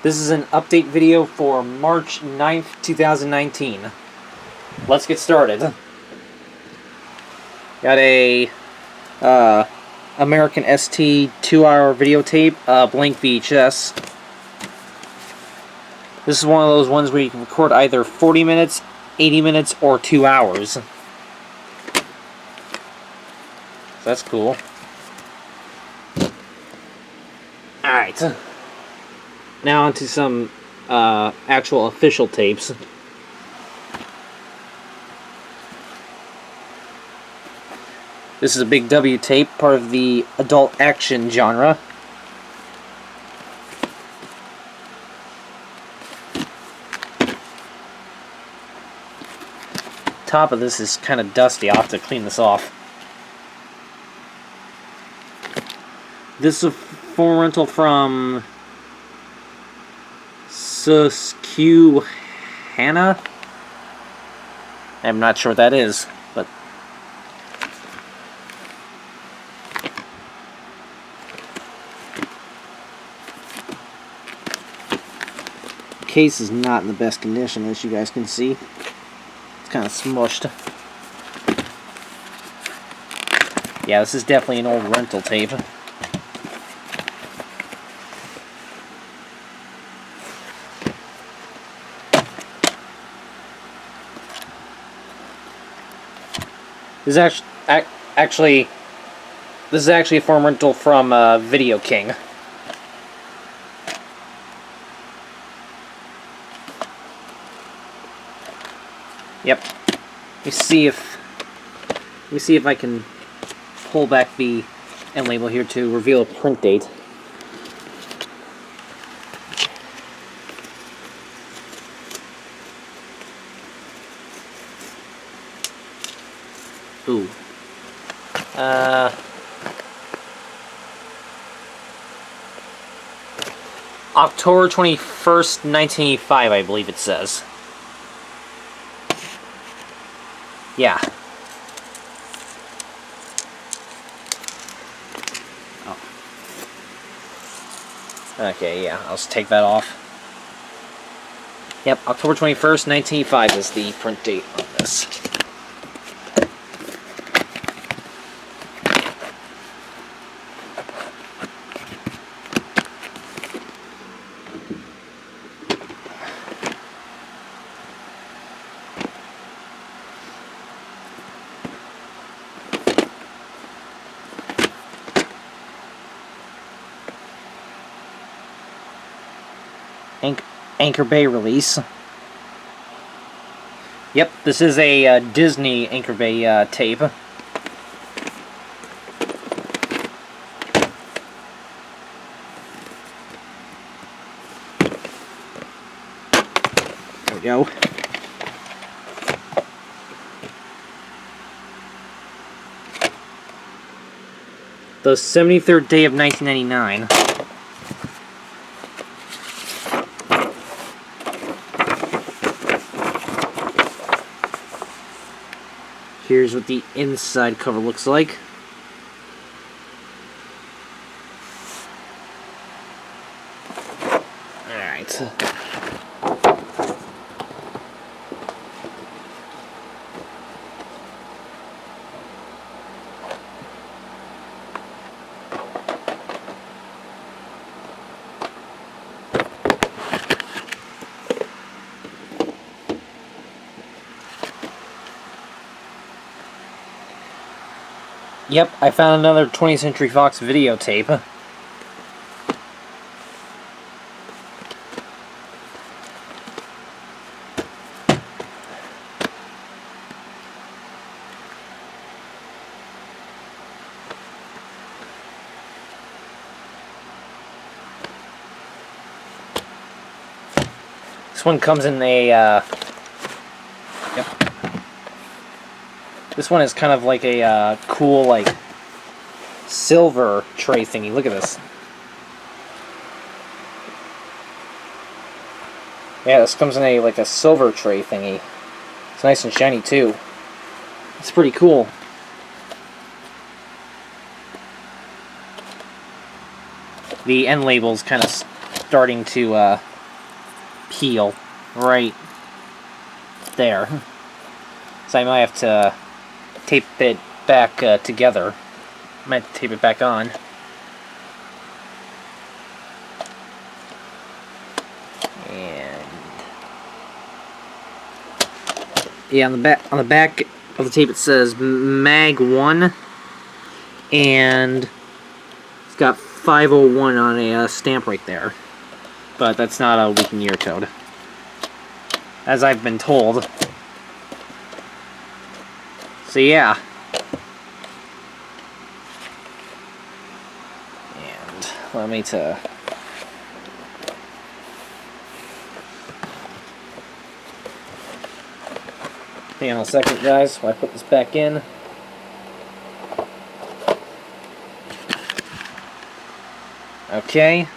This is an update video for March 9th, 2019. Let's get started. Got a American ST 2-hour videotape, blank VHS. This is one of those ones where you can record either 40 minutes, 80 minutes, or 2 hours. So that's cool. Alright. Now onto some actual official tapes. This is a Big W tape, part of the adult action genre. Top of this is kind of dusty. I'll have to clean this off. This is a former rental from Susquehanna. I'm not sure what that is, but the case is not in the best condition, as you guys can see. It's kind of smushed. Yeah, this is definitely an old rental tape. This is actually a former rental from Video King. Yep. Let me see if I can pull back the end label here to reveal a print date. Ooh. October 21st, 1985, I believe it says. Yeah. Oh. Okay, yeah, I'll just take that off. Yep, October 21st, 1985 is the print date on this. Anchor Bay release. Yep, this is a Disney Anchor Bay tape. There we go. The 73rd day of 1999. Here's what the inside cover looks like. Alright. Yep, I found another 20th Century Fox videotape. This one comes in a, yep. This one is kind of like a cool, like, silver tray thingy. Look at this. Yeah, this comes in a, like, a silver tray thingy. It's nice and shiny, too. It's pretty cool. The end label's kind of starting to peel right there. So I might have to tape it back together. I might have to tape it back on. And yeah, on the back of the tape it says Mag 1, and it's got 501 on a stamp right there. But that's not a week and year code, as I've been told. So yeah. And let me hang on a second, guys, while I put this back in. Okay.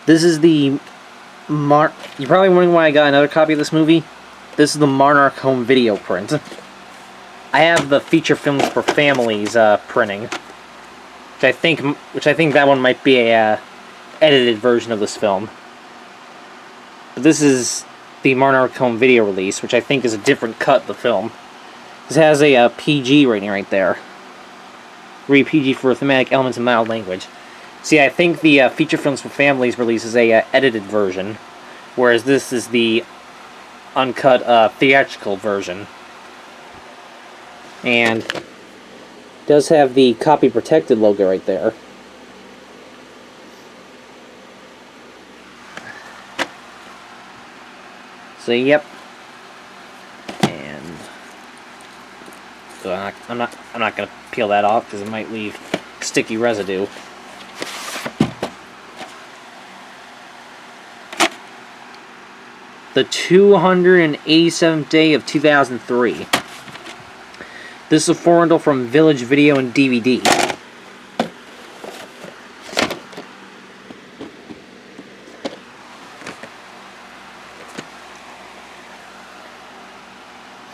This is the You're probably wondering why I got another copy of this movie. This is the Monarch home video print. I have the Feature Films for Families printing, which I think that one might be a edited version of this film. But this is the Monarch home video release, which I think is a different cut of the film. This has a PG rating right there. Read PG for thematic elements and mild language. See, I think the Feature Films for Families release is a edited version, whereas this is the uncut theatrical version. And it does have the copy protected logo right there. So yep. And so I'm not gonna peel that off because it might leave sticky residue. The 287th day of 2003. This is a 4 from Village Video and DVD.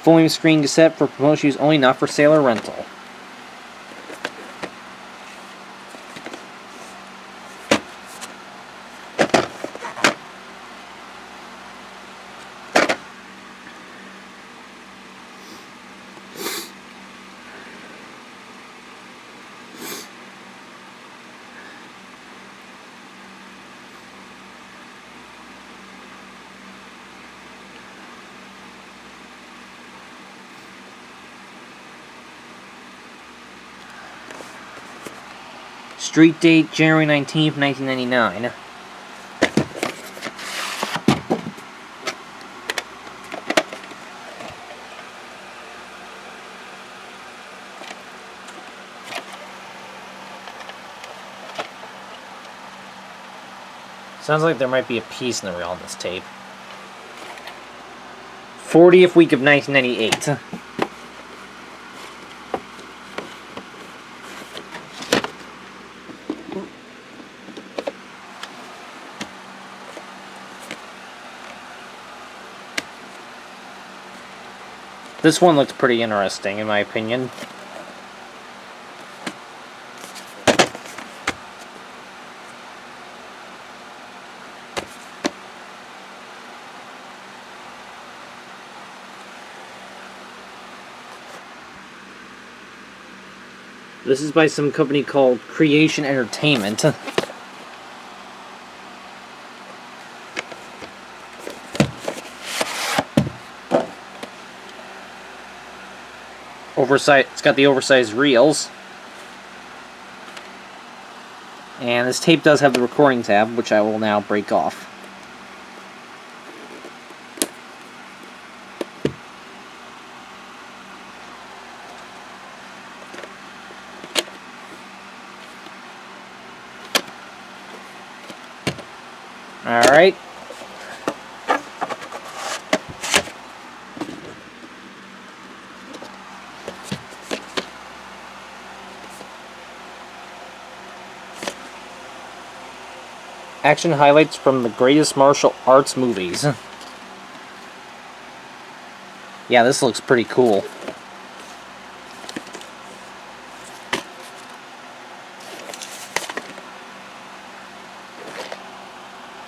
Folding screen cassette for promotion use only, not for sale or rental. Street date, January 19th, 1999. Sounds like there might be a piece in the reel on this tape. 40th week of 1998. This one looks pretty interesting, in my opinion. This is by some company called Creation Entertainment. It's got the oversized reels. And this tape does have the recording tab, which I will now break off. Alright. Action highlights from the greatest martial arts movies. Yeah, this looks pretty cool.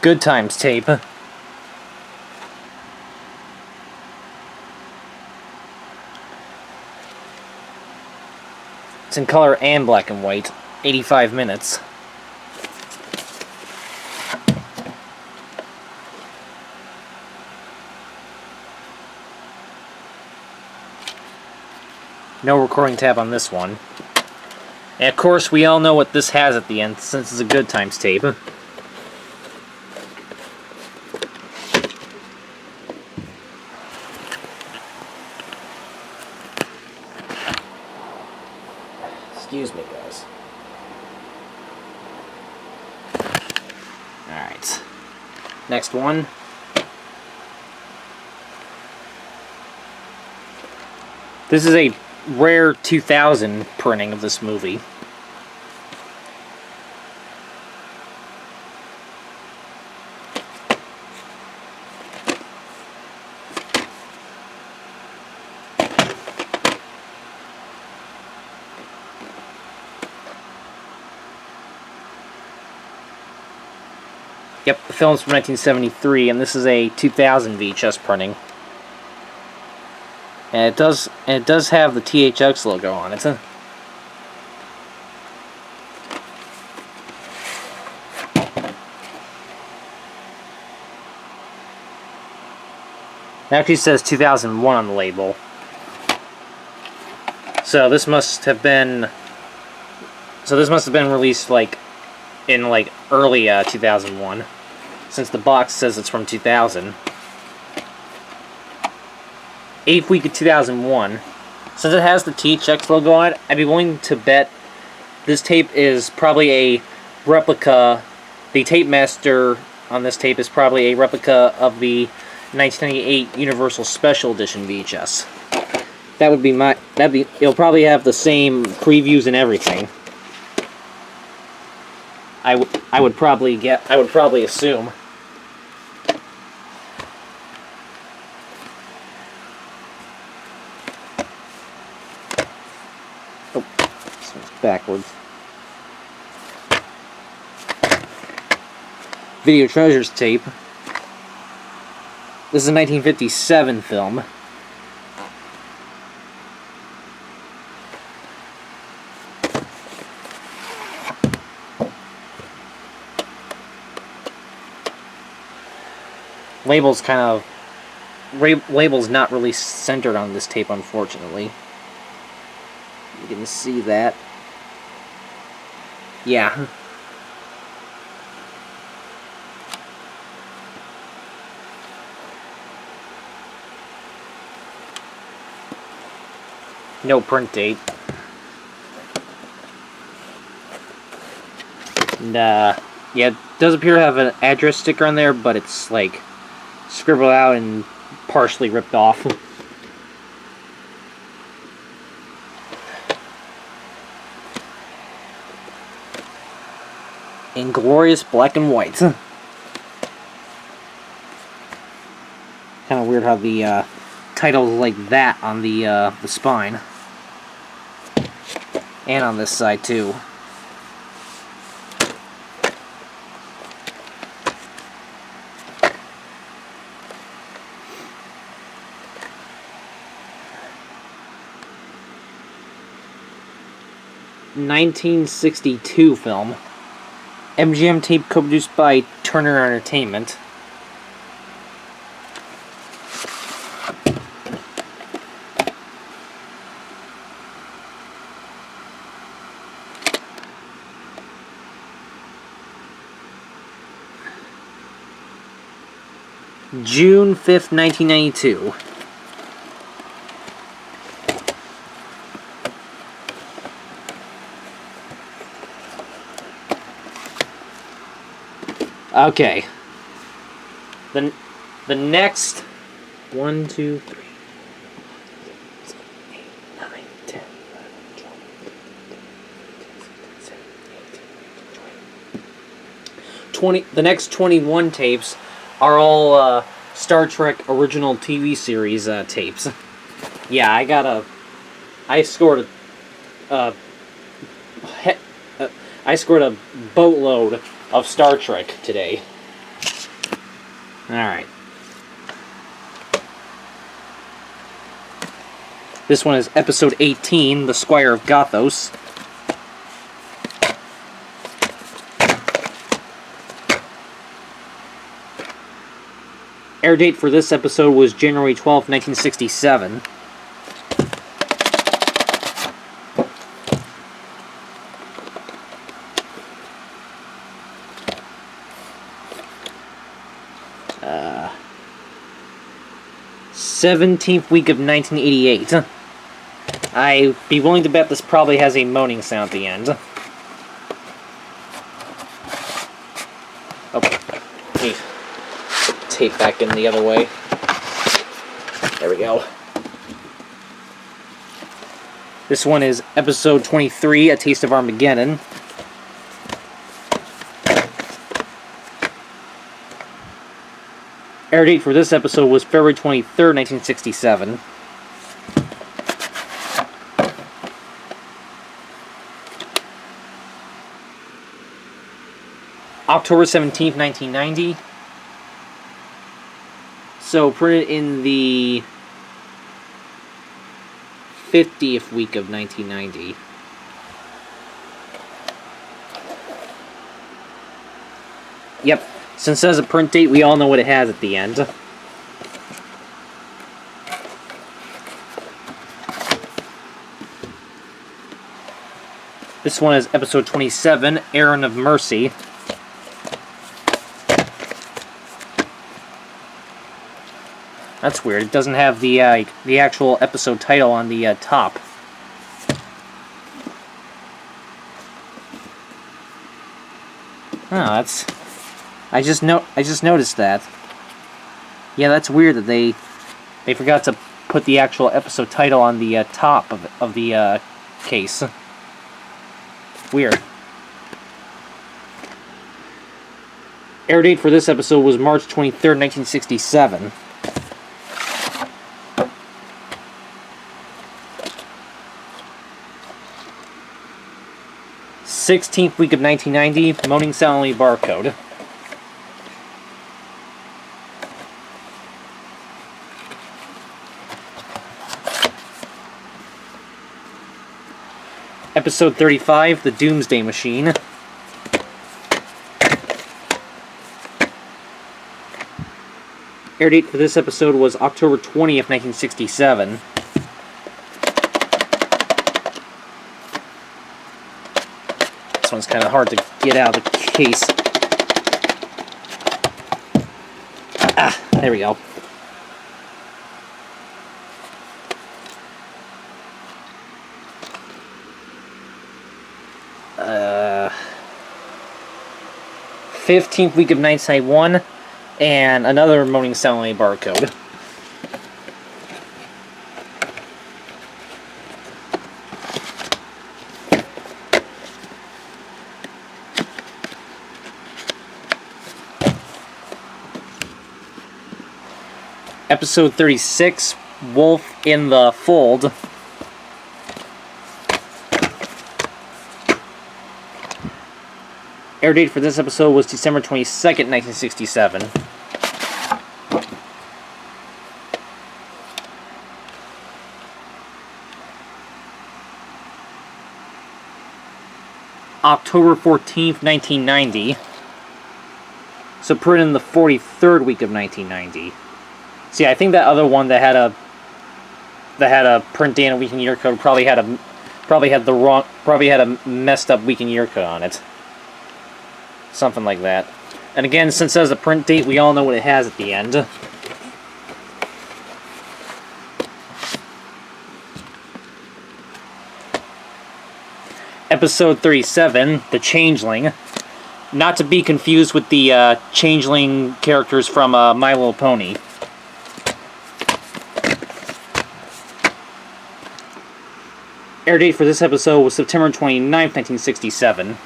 Good Times tape. It's in color and black and white. 85 minutes. No recording tab on this one. And of course, we all know what this has at the end, since it's a Good Times tape. Excuse me, guys. Alright. Next one. This is a rare 2000 printing of this movie. Yep, the film's from 1973, and this is a 2000 VHS printing. And it does have the THX logo on it. It actually says 2001 on the label. So this must have been released in early 2001, since the box says it's from 2000. 8th week of 2001. Since it has the THX logo on it, I'd be willing to bet this tape is probably a replica. The tape master on this tape is probably a replica of the 1998 Universal Special Edition VHS. It'll probably have the same previews and everything. I would probably assume. Oh, this one's backwards. Video Treasures tape. This is a 1957 film. Label's not really centered on this tape, unfortunately. You can see that. Yeah. No print date. And, yeah, it does appear to have an address sticker on there, but it's, scribbled out and partially ripped off. In glorious black and white. Kind of weird how the title is like that on the spine. And on this side, too. '1962 film. MGM tape co-produced by Turner Entertainment. June 5th, 1992. Okay. The next 1, 2, 3, 4, 5, 6, 7, 8, 9, 10, 11, 12, 20. The next 21 tapes are all Star Trek original TV series tapes. Yeah, I scored a, he, I scored a boatload of Star Trek today. Alright. This one is episode 18, The Squire of Gothos. Air date for this episode was January 12th, 1967. Uh, 17th week of 1988. I'd be willing to bet this probably has a moaning sound at the end. Oh, hey. Tape back in the other way. There we go. This one is episode 23, A Taste of Armageddon. Air date for this episode was February 23rd, 1967. October 17th, 1990. So, printed in the 50th week of 1990. Yep, since it has a print date, we all know what it has at the end. This one is episode 27, Errand of Mercy. That's weird. It doesn't have the actual episode title on the top. Oh, that's. I just noticed that. Yeah, that's weird that they forgot to put the actual episode title on the top of the case. Weird. Air date for this episode was March 23rd, 1967. Sixteenth week of 1990, Moaning Sound Only barcode. Episode 35, The Doomsday Machine. Air date for this episode was October 20th, 1967. This one's kind of hard to get out of the case. Ah, there we go. Uh, 15th week of 1991, and another Moaning Sound Only barcode. Episode 36, Wolf in the Fold. Air date for this episode was December 22nd, 1967. October 14th, 1990. So printed in the 43rd week of 1990. See, I think that other one that had a print date and week and year code probably had a messed up week and year code on it. Something like that. And again, since it has a print date, we all know what it has at the end. Episode 37, The Changeling. Not to be confused with the Changeling characters from My Little Pony. Air date for this episode was September 29th, 1967.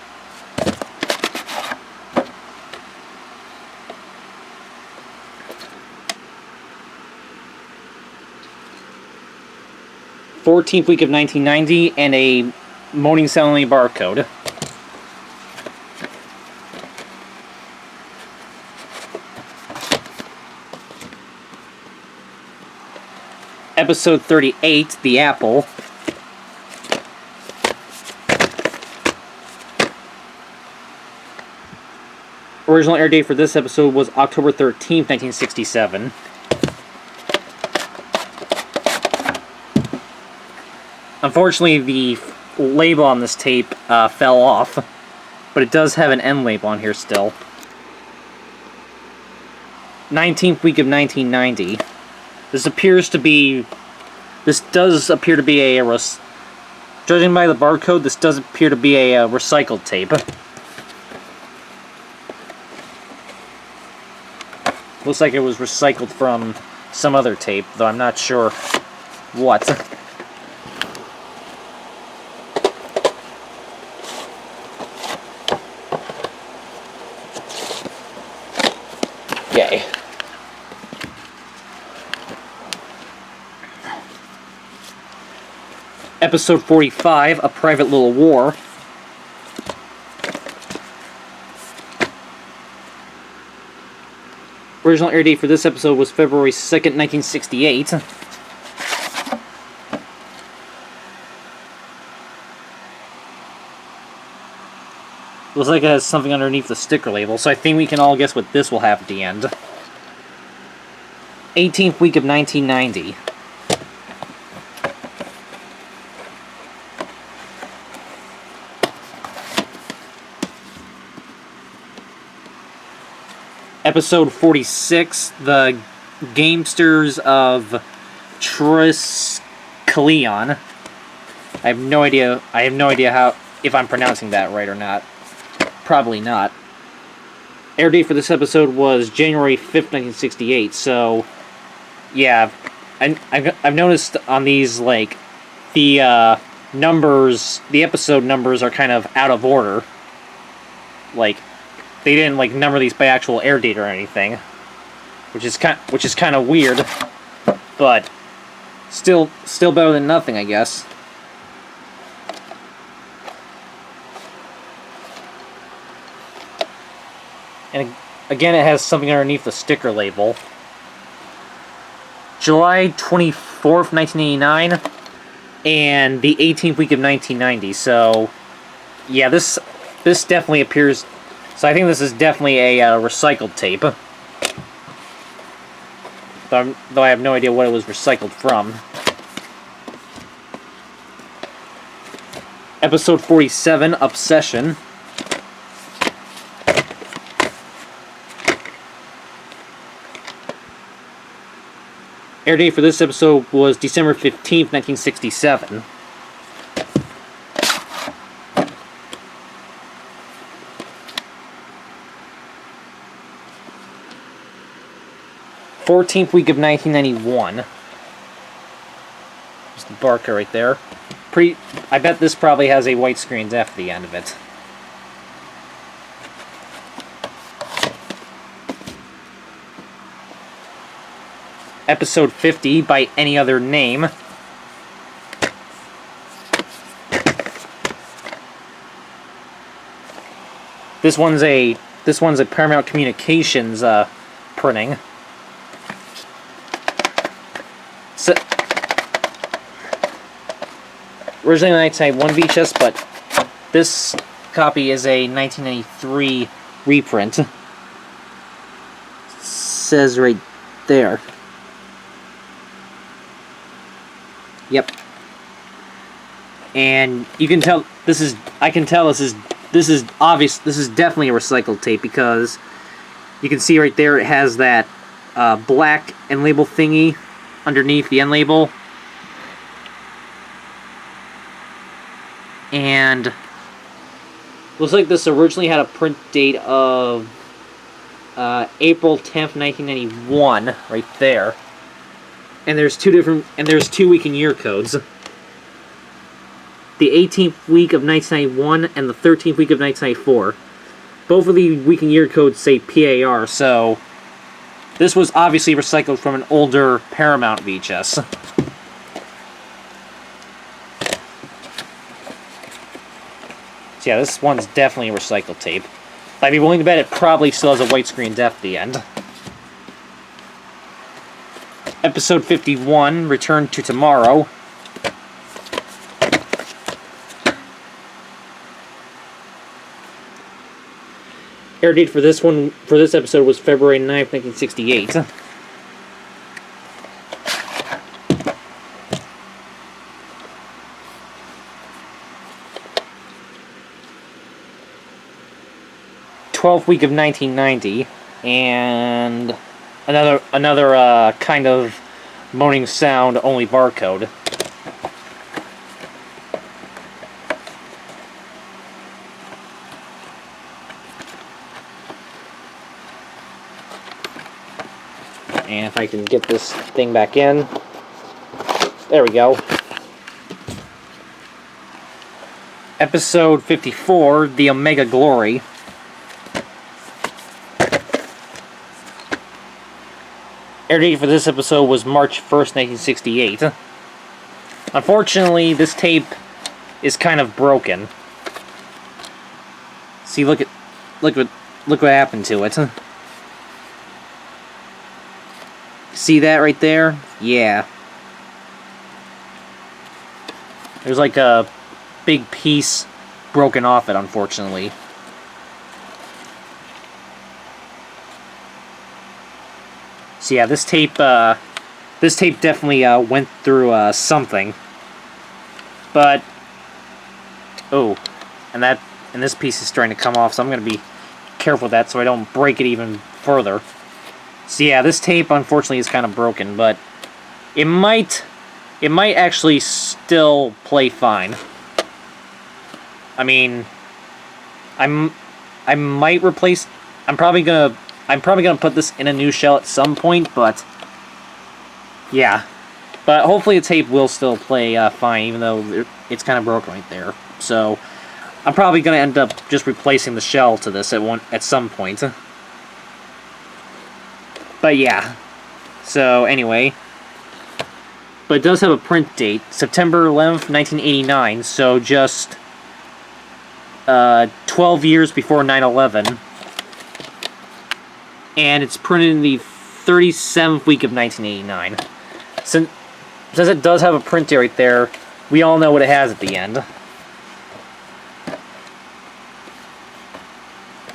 14th week of 1990, and a Moaning Soundly barcode. Episode 38, The Apple. Original air date for this episode was October 13th, 1967. Unfortunately, the label on this tape fell off, but it does have an end label on here still. 19th week of 1990. This does appear to be a judging by the barcode, this does appear to be a recycled tape. Looks like it was recycled from some other tape, though I'm not sure what. Yay. Episode 45, A Private Little War. Original air date for this episode was February 2nd, 1968. Looks like it has something underneath the sticker label, so I think we can all guess what this will have at the end. 18th week of 1990. Episode 46, The Gamesters of Triskelion. I have no idea how, if I'm pronouncing that right or not. Probably not. Air date for this episode was January 5th, 1968, so yeah, I've noticed on these, like, the numbers, the episode numbers are kind of out of order. Like, they didn't, like, number these by actual air date or anything, which is kind of weird, but still better than nothing, I guess. And again, it has something underneath the sticker label. July 24th, 1989, and the 18th week of 1990. So, yeah, this definitely appears. So I think this is definitely a recycled tape. Though I have no idea what it was recycled from. Episode 47, Obsession. Air date for this episode was December 15th, 1967. '14th week of 1991. There's the barcode right there. I bet this probably has a white screen F at the end of it. Episode 50, By Any Other Name. This one's a Paramount Communications printing. So, originally a 1991 VHS, but this copy is a 1993 reprint. Says right there. Yep. And you can tell this is obvious. This is definitely a recycled tape because you can see right there it has that black end label thingy underneath the end label. And looks like this originally had a print date of April 10th, 1991, right there. And there's two week and year codes. The 18th week of 1991 and the 13th week of 1994. Both of the week and year codes say PAR, so this was obviously recycled from an older Paramount VHS. So yeah, this one's definitely recycled tape. I'd be willing to bet it probably still has a white screen def at the end. Episode 51, Return to Tomorrow. Air date for this episode was February 9th, 1968. Week of 1990, and another kind of moaning sound, only barcode. And if I can get this thing back in, there we go. Episode 54, The Omega Glory. Air date for this episode was March 1st, 1968. Unfortunately, this tape is kind of broken. See, look what happened to it. See that right there? Yeah. There's like a big piece broken off it, unfortunately. So yeah, this tape definitely went through something. But oh, and this piece is starting to come off, so I'm gonna be careful with that so I don't break it even further. So yeah, this tape unfortunately is kind of broken, but it might actually still play fine. I mean, I might replace. I'm probably gonna put this in a new shell at some point, but yeah. But hopefully the tape will still play fine, even though it's kind of broken right there. So I'm probably gonna end up just replacing the shell to this at some point. But yeah. So anyway, but it does have a print date, September 11th, 1989. So just 12 years before 9/11. And it's printed in the 37th week of 1989. Since it does have a print date right there, we all know what it has at the end.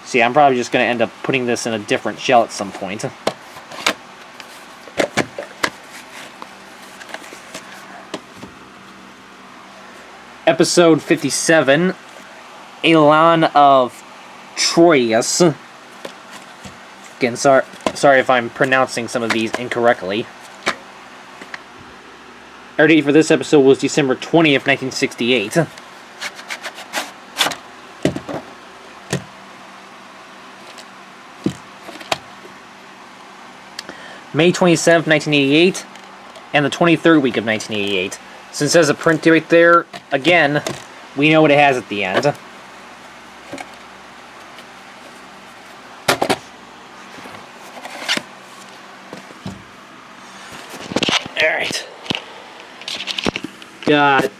See, I'm probably just going to end up putting this in a different shell at some point. Episode 57, Elan of Troyes. Again, sorry if I'm pronouncing some of these incorrectly. Our date for this episode was December 20th, 1968. May 27th, 1988, and the 23rd week of 1988. Since it has a print date right there, again, we know what it has at the end. Alright. Got,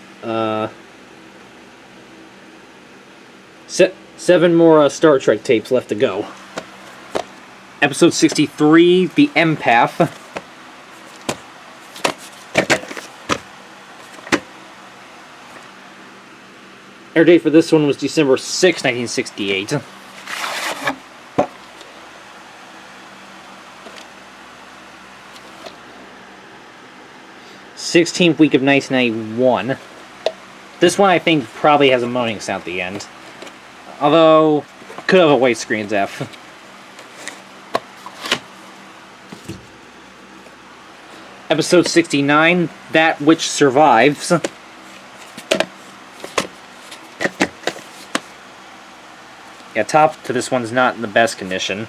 7 more Star Trek tapes left to go. Episode 63, The Empath. Air date for this one was December 6, 1968. th week of 1991. This one I think probably has a moaning sound at the end. Although, could have a white screen def. Episode 69, That Which Survives. Yeah, top to this one's not in the best condition.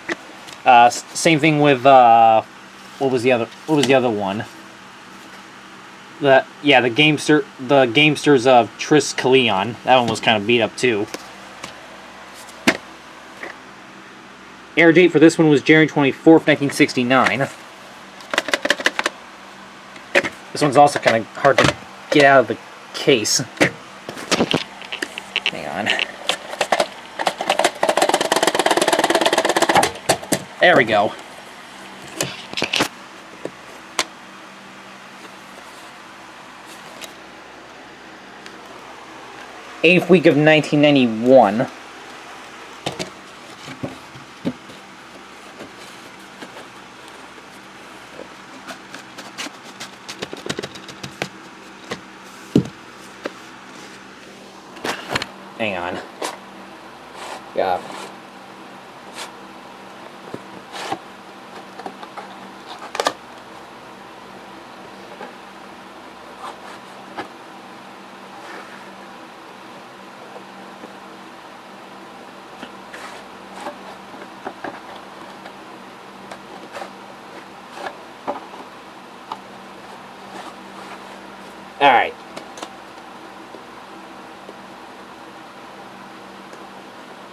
Same thing with what was the other one? The Gamesters of Tris Kaleon. That one was kind of beat up too. Air date for this one was January 24th, 1969. This one's also kind of hard to get out of the case. Hang on. There we go. Eighth week of 1991. Hang on. Yeah. All right.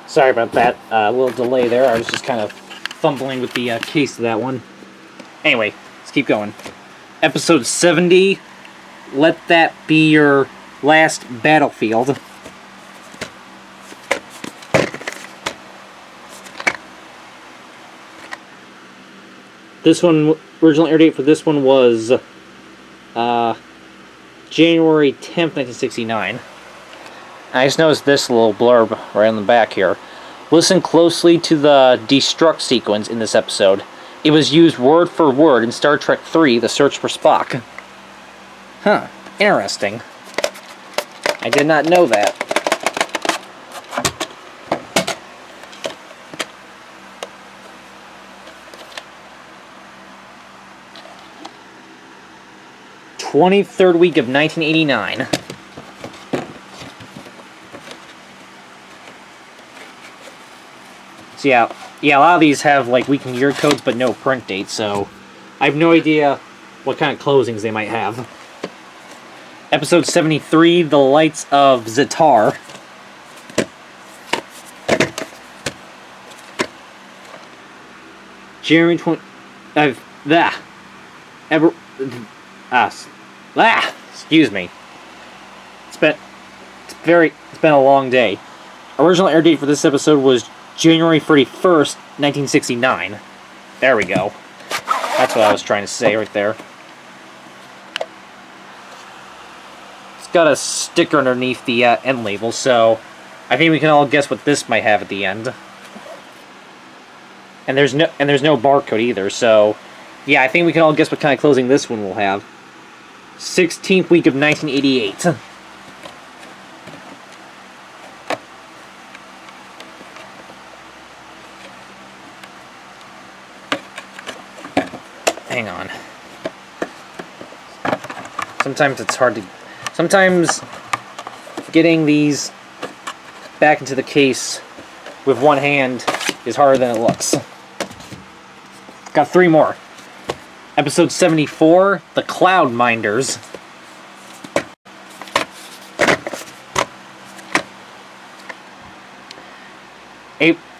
Sorry about that. A little delay there. I was just kind of fumbling with the case of that one. Anyway, let's keep going. Episode 70. Let that be your last battlefield. This one, original air date for this one was January 10th, 1969. I just noticed this little blurb right on the back here. Listen closely to the destruct sequence in this episode. It was used word for word in Star Trek III, The Search for Spock. Huh. Interesting. I did not know that. '23rd week of 1989. So yeah, a lot of these have like week and year codes, but no print dates. So I have no idea what kind of closings they might have. Episode 73, The Lights of Zetar. January 20. Excuse me. It's been a long day. Original air date for this episode was January 31st, 1969. There we go. That's what I was trying to say right there. It's got a sticker underneath the end label, so I think we can all guess what this might have at the end. And there's no barcode either, so yeah, I think we can all guess what kind of closing this one will have. 16th week of 1988. Hang on. Sometimes it's hard to... Sometimes getting these back into the case with one hand is harder than it looks. Got 3 more. Episode 74, The Cloud Minders.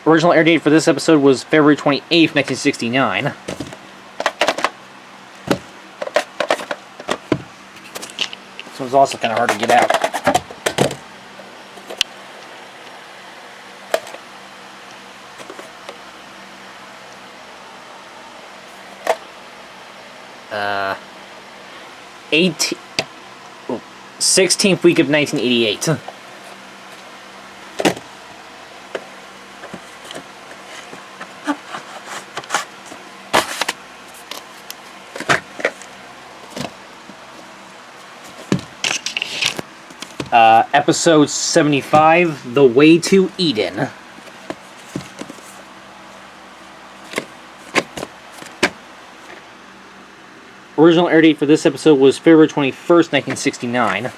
Original air date for this episode was February 28th, 1969. This one's also kind of hard to get out. Uh, 16th week of 1988. Episode 75, The Way to Eden. Original air date for this episode was February 21st, 1969.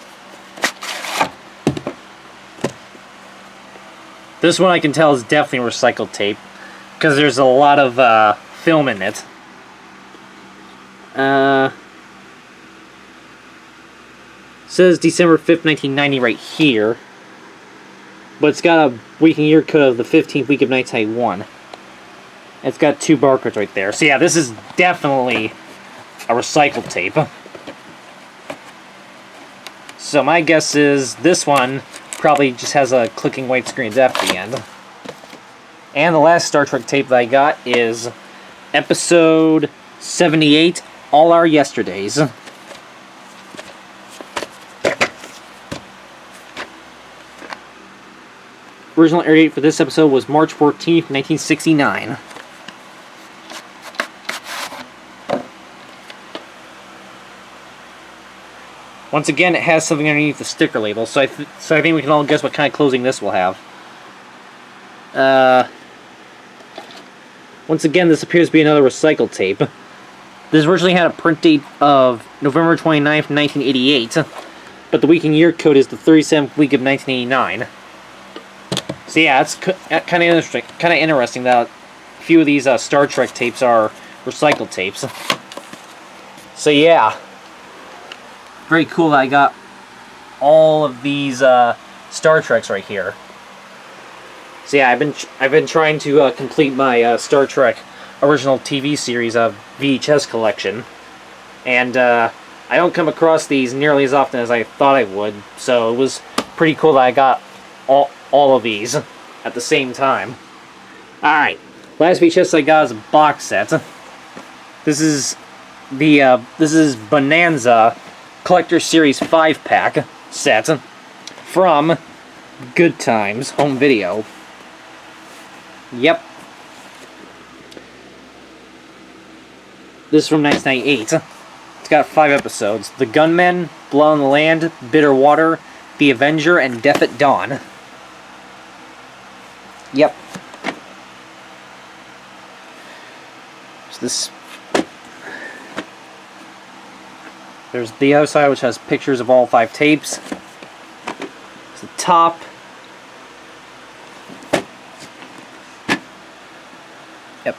This one I can tell is definitely recycled tape, because there's a lot of film in it. Says December 5th, 1990 right here. But it's got a week and year code of the 15th week of 1991. It's got 2 barcodes right there. So yeah, this is definitely a recycled tape. So my guess is this one probably just has a clicking white screen at the end. And the last Star Trek tape that I got is Episode 78, All Our Yesterdays. Original air date for this episode was March 14th, 1969. Once again, it has something underneath the sticker label, so I think we can all guess what kind of closing this will have. Once again, this appears to be another recycled tape. This originally had a print date of November 29th, 1988, but the week and year code is the 37th week of 1989. So yeah, it's kind of interesting that a few of these Star Trek tapes are recycled tapes. So yeah. Very cool that I got all of these Star Treks right here. So yeah, I've been trying to complete my Star Trek original TV series VHS collection, and I don't come across these nearly as often as I thought I would. So it was pretty cool that I got all of these at the same time. All right, last VHS I got is a box set. This is Bonanza Collector Series 5-pack set from Good Times Home Video. Yep. This is from 1998. It's got 5 episodes. The Gunmen, Blood on the Land, Bitter Water, The Avenger, and Death at Dawn. Yep. So this... There's the other side, which has pictures of all 5 tapes. There's the top. Yep.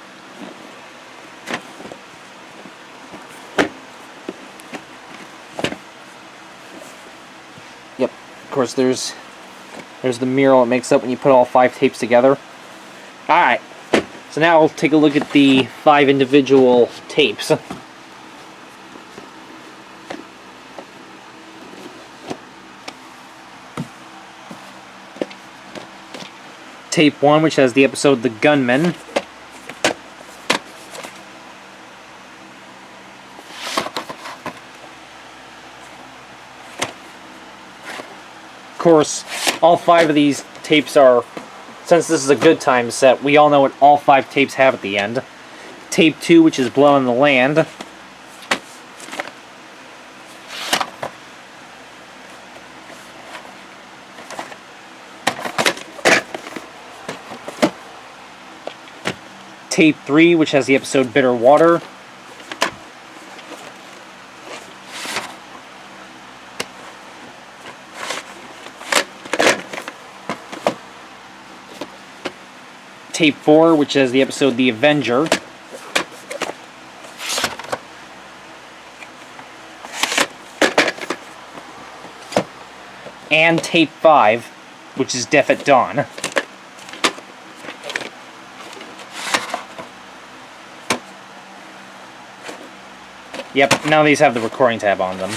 Yep. Of course, there's the mural it makes up when you put all 5 tapes together. Alright. So now we'll take a look at the 5 individual tapes. Tape 1, which has the episode The Gunmen. Of course, all 5 of these tapes are, since this is a Good Time set, we all know what all 5 tapes have at the end. Tape 2, which is Blood on the Land. Tape 3, which has the episode Bitter Water. Tape 4, which has the episode The Avenger. And Tape 5, which is Death at Dawn. Yep, none of these have the recording tab on them.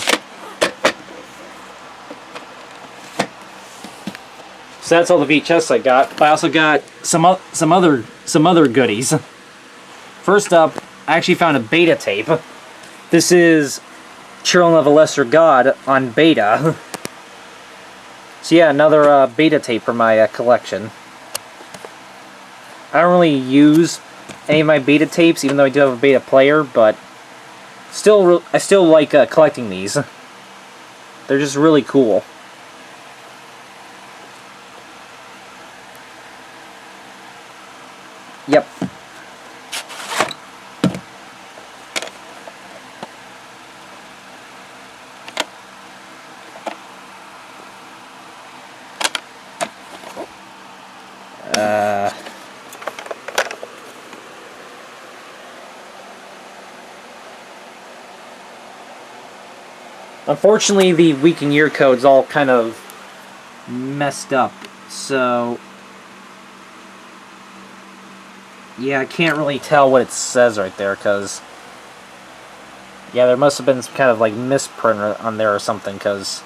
So that's all the VHS I got. But I also got some other goodies. First up, I actually found a beta tape. This is Children of a Lesser God on beta. So yeah, another beta tape for my collection. I don't really use any of my beta tapes, even though I do have a beta player, but I still like collecting these. They're just really cool. Yep. Unfortunately, the week and year code's all kind of messed up, so yeah, I can't really tell what it says right there, because yeah, there must have been some kind of like misprint on there or something, because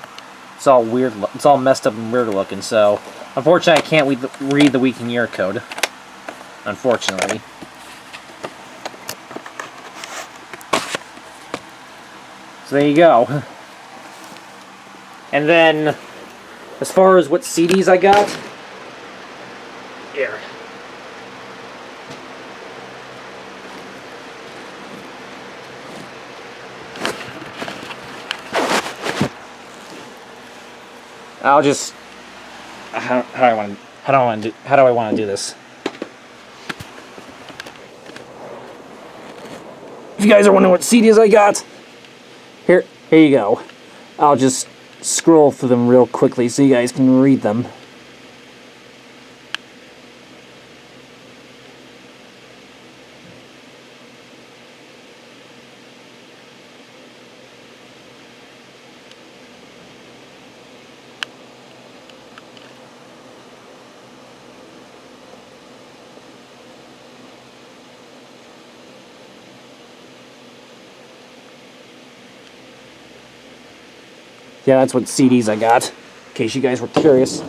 it's all weird. It's all messed up and weird looking. So unfortunately, I can't read the week and year code. Unfortunately. So there you go. And then, as far as what CDs I got, here. I'll just how do I want to do this? If you guys are wondering what CDs I got, here you go. I'll just scroll through them real quickly so you guys can read them. Yeah, that's what CDs I got, in case you guys were curious.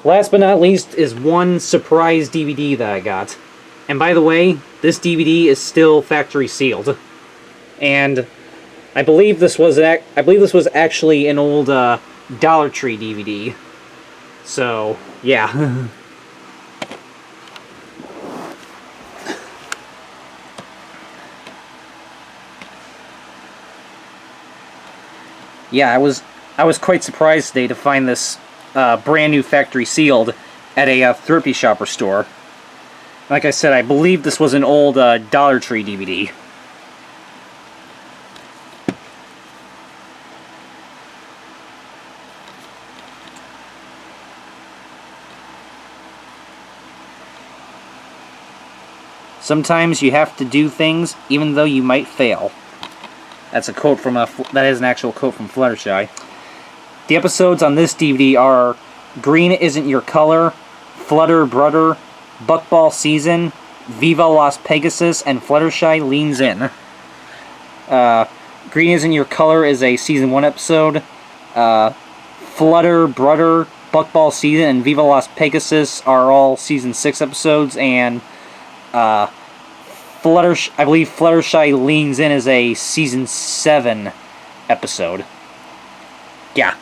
Last but not least is one surprise DVD that I got. And by the way, this DVD is still factory sealed. And I believe this was actually an old Dollar Tree DVD. So, yeah. Yeah, I was quite surprised today to find this brand new factory sealed at a thrifty shopper store. Like I said, I believe this was an old Dollar Tree DVD. Sometimes you have to do things even though you might fail. That's a quote from that is an actual quote from Fluttershy. The episodes on this DVD are Green Isn't Your Color, Flutter Brudder, Buckball Season, Viva Las Pegasus, and Fluttershy Leans In. Green Isn't Your Color is a Season 1 episode. Flutter Brudder, Buckball Season, and Viva Las Pegasus are all Season 6 episodes, and I believe Fluttershy Leans In is a Season 7 episode. Yeah.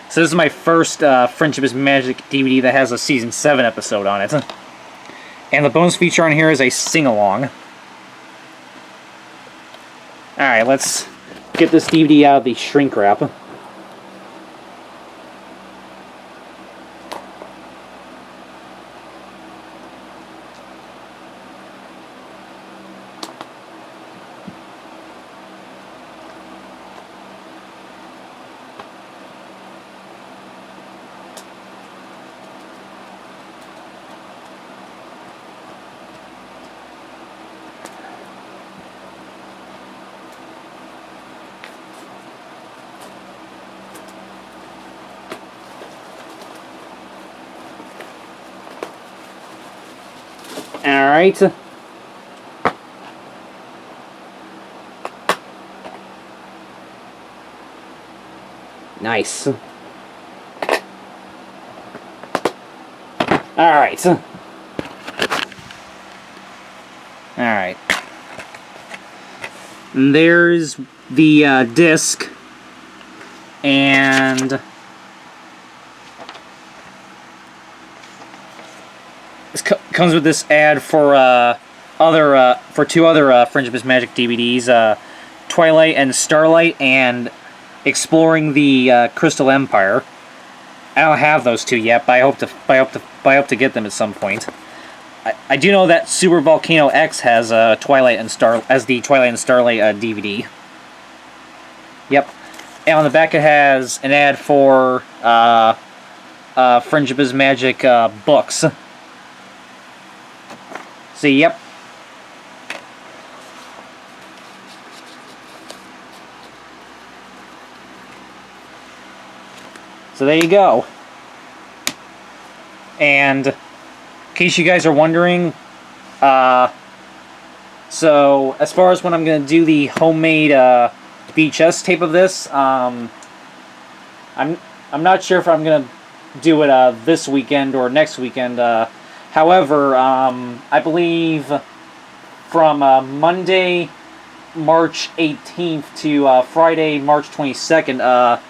So this is my first Friendship is Magic DVD that has a Season 7 episode on it. And the bonus feature on here is a sing-along. Alright, let's get this DVD out of the shrink wrap. Alright. Nice. Alright. Alright. There's the disc. And this comes with this ad for two other Friendship is Magic DVDs, Twilight and Starlight, and Exploring the Crystal Empire. I don't have those two yet, but I hope to get them at some point. I do know that Super Volcano X has the Twilight and Starlight DVD. Yep. And on the back it has an ad for Friendship is Magic books. See, yep. So there you go. And in case you guys are wondering, so as far as when I'm going to do the homemade VHS tape of this, I'm not sure if I'm going to do it this weekend or next weekend. However, I believe from Monday March 18th to Friday, March 22nd,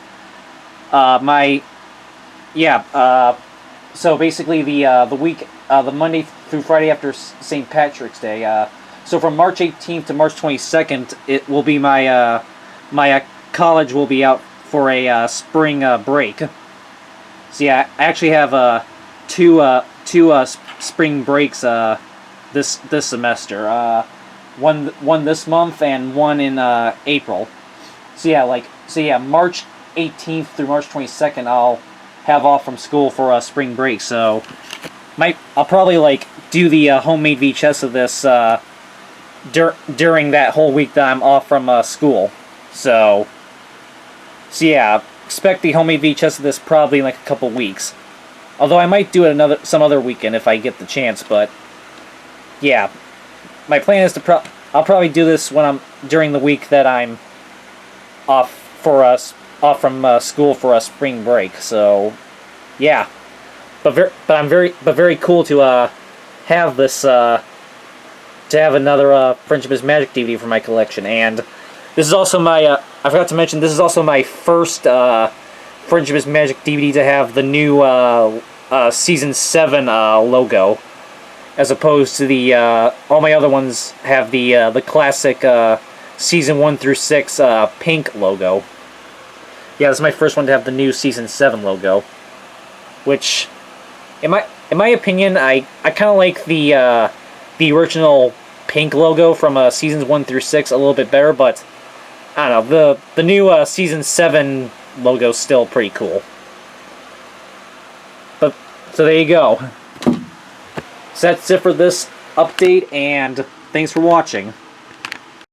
so basically the week, the Monday through Friday after St. Patrick's Day. So from March 18th to March 22nd, it will be my college will be out for a spring break. So yeah, I actually have two spring breaks this semester. One this month and one in April. So yeah, March 18th through March 22nd, I'll have off from school for a spring break. So I'll probably do the homemade VHS of this during that whole week that I'm off from school. So yeah, expect the homemade VHS of this probably in a couple weeks. Although I might do it some other weekend if I get the chance, but yeah. My plan is to I'll probably do this during the week that I'm off from school for a spring break. So, yeah, but very cool to have this to have another Friendship is Magic DVD for my collection. And this is also my I forgot to mention, this is also my first Friendship is Magic DVD to have the new Season 7 logo. As opposed to the all my other ones have the classic Season 1 through 6 pink logo. Yeah, this is my first one to have the new Season 7 logo. Which, in my opinion, I kind of like the original pink logo from Seasons 1 through 6 a little bit better, but I don't know, the new Season 7 logo is still pretty cool. But so there you go. So that's it for this update, and thanks for watching.